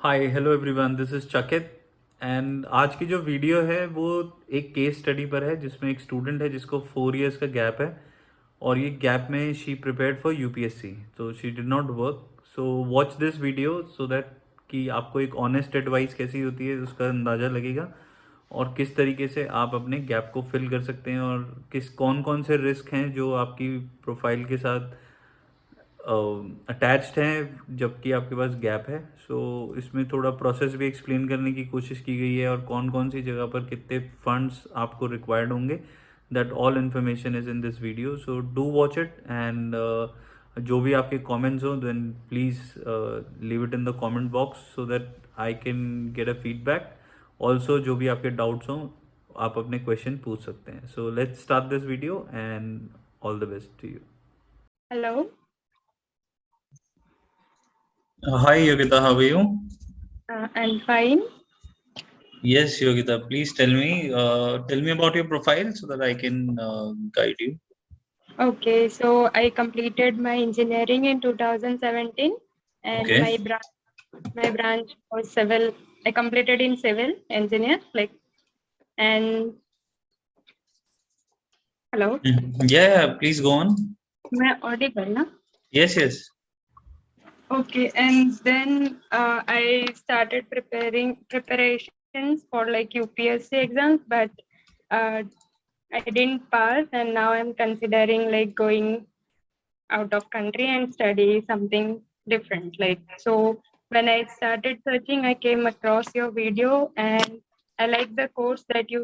Hi hello everyone, this is चकित। And आज की जो वीडियो है वो एक केस स्टडी पर है जिसमें एक स्टूडेंट है जिसको 4 इयर्स का गैप है। और ये गैप में शी प्रिपेयर्ड फॉर यूपीएससी, तो she did not work. So watch this video so that कि आपको एक ऑनेस्ट एडवाइस कैसी होती है उसका अंदाज़ा लगेगा, और किस तरीके से आप अपने गैप को फिल कर सकते हैं, और किस कौन कौन से रिस्क हैं जो आपकी प्रोफाइल के साथ अटैच्ड हैं जबकि आपके पास गैप है। सो इसमें थोड़ा प्रोसेस भी एक्सप्लेन करने की कोशिश की गई है, और कौन कौन सी जगह पर कितने फंड्स आपको रिक्वायर्ड होंगे। That all information is in this video, so do watch it. And जो भी आपके कमेंट्स हो then please leave it in the comment box so that I can get a feedback. Also जो भी आपके doubts हों आप अपने क्वेश्चन पूछ सकते हैं। So let's start this video and all the best to you. Hello, Hi Yogita, how are you? I'm fine. Yes, Yogita, please tell me about your profile so that I can guide you. Okay, so I completed my engineering in 2017, and Okay. my branch was civil. I completed in civil engineer, and hello, Yeah, please go on. मैं audible ना? Yes, yes. Okay, and then I started preparations for like UPSC exams, but uh, I didn't pass, and now I'm considering like going out of country and study something different. Like, so when I started searching, I came across your video, and I like the course that you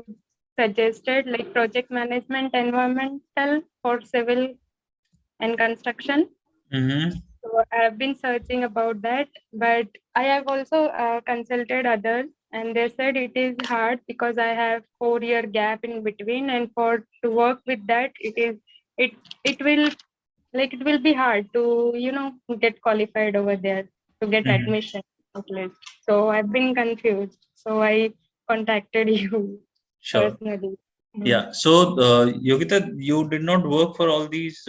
suggested, like project management environmental for civil and construction. Mm-hmm. So I have been searching about that, but I have also consulted others, and they said it is hard because I have 4 year gap in between, and for to work with that, it it will it will be hard to get qualified over there to get Mm-hmm. admission at least. So I've been confused. So I contacted you Sure. personally. Yeah. So, Yogita, you did not work for all these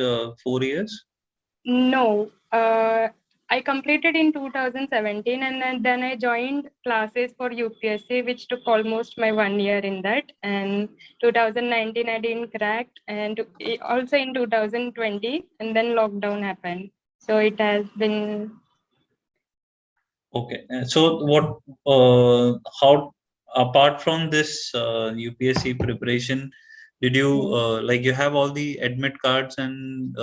4 years? No, I completed in 2017, and then I joined classes for UPSC, which took almost my 1 year in that. And 2019, I didn't crack, and also in 2020, and then lockdown happened. So it has been. Okay. So, how, apart from this UPSC preparation, did you like you have all the admit cards and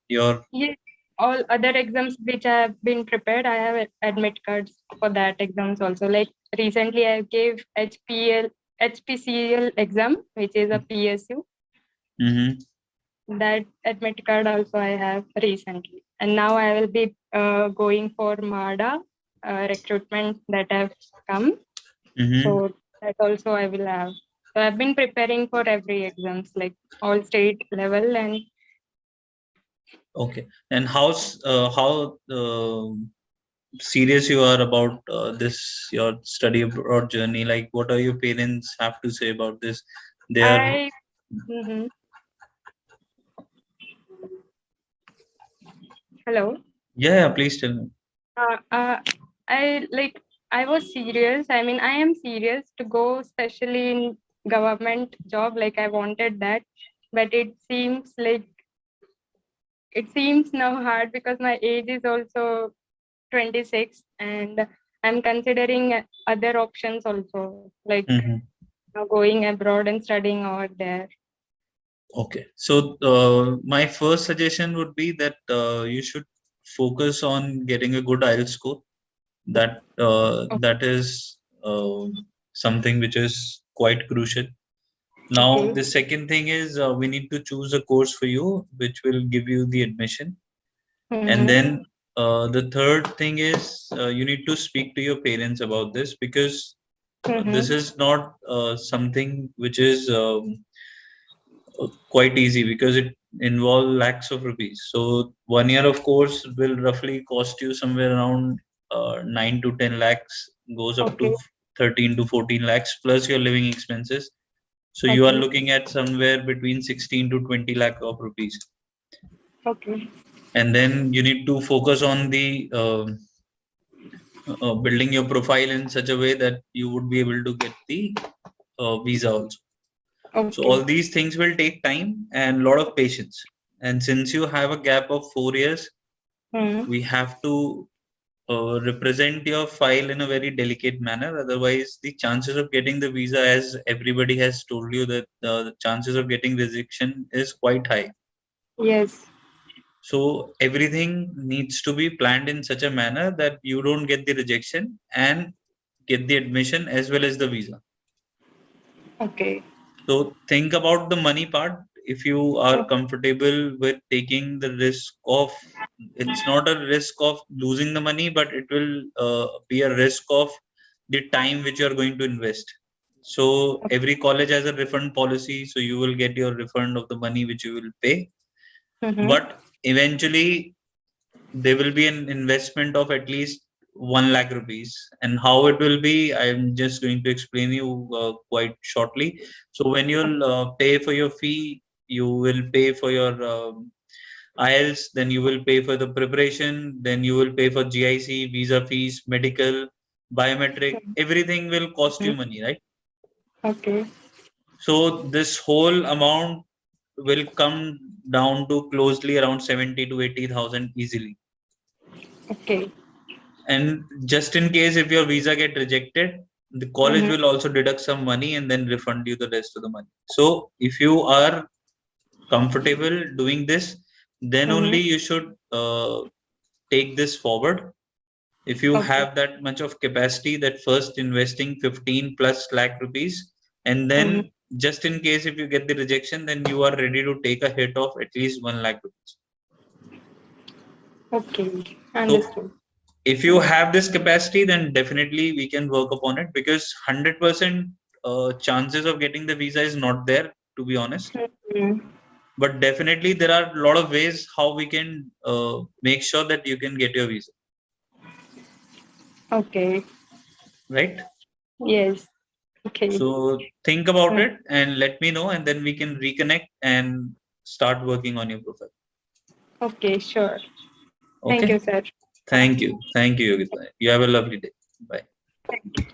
your Yes, all other exams which I have been prepared, I have admit cards for that exams also. Like recently, I gave HPCL exam, which is a PSU. Mm-hmm. That admit card also I have recently, and now I will be going for MADA recruitment that have come. Mm-hmm. So that also I will have. So I've been preparing for every exams, like all state level and. Okay. And how serious you are about this your study abroad journey? Like, what are your parents have to say about this? They are. I. Mhm. Hello. Yeah, please tell me. Uh, uh, I like I was serious. I mean, I am serious to go, especially in government job. Like I wanted that, but it seems now hard because my age is also 26, and I'm considering other options also, like Mhm. going abroad and studying over there. Okay. So my first suggestion would be that you should focus on getting a good IELTS score. That is something which is quite crucial. Now, Okay. the second thing is we need to choose a course for you which will give you the admission. And Mm-hmm. then the third thing is you need to speak to your parents about this, because this Mm-hmm. is not something which is quite easy, because it involves lakhs of rupees. So 1 year of course will roughly cost you somewhere around 9 to 10 lakhs, goes up to Okay. 13 to 14 lakhs plus your living expenses. So you are Okay. looking at somewhere between 16 to 20 lakh of rupees. Okay. And then you need to focus on the building your profile in such a way that you would be able to get the visa also. So all Okay. these things will take time and a lot of patience. And since you have a gap of 4 years, Hmm. we have to represent your file in a very delicate manner. Otherwise, the chances of getting the visa, as everybody has told you, that the chances of getting rejection is quite high. Yes. So everything needs to be planned in such a manner that you don't get the rejection and get the admission as well as the visa. Okay. So think about the money part. If you are Okay. comfortable with taking the risk of, it's not a risk of losing the money, but it will be a risk of the time which you are going to invest. So every college has a refund policy, so you will get your refund of the money which you will pay. Mm-hmm. But eventually, there will be an investment of at least 1 lakh rupees. And how it will be, I'm just going to explain you quite shortly. So when you'll pay for your fee, you will pay for your IELTS, then you will pay for the preparation, then you will pay for GIC, visa fees, medical, biometric, everything will cost you money, right? Okay. So this whole amount will come down to closely around 70 to 80,000 easily. Okay. And just in case if your visa get rejected, the college Mm-hmm. will also deduct some money and then refund you the rest of the money. So if you are comfortable doing this, then only Mm-hmm. you should take this forward. If you Okay. have that much of capacity, that first investing 15 plus lakh rupees, and Mm-hmm. then just in case if you get the rejection, then you are ready to take a hit of at least 1 lakh rupees. Okay. So Understood. if you have this capacity, then definitely we can work upon it, because 100% chances of getting the visa is not there, to be honest. Mm-hmm. But definitely there are a lot of ways how we can make sure that you can get your visa, Okay. right? Yes. Okay. So think about Mm. it and let me know, and then we can reconnect and start working on your profile. Okay. Sure. Thank you, Okay. sir. Thank you. Thank you, Yogita. You have a lovely day. Bye. Thank you.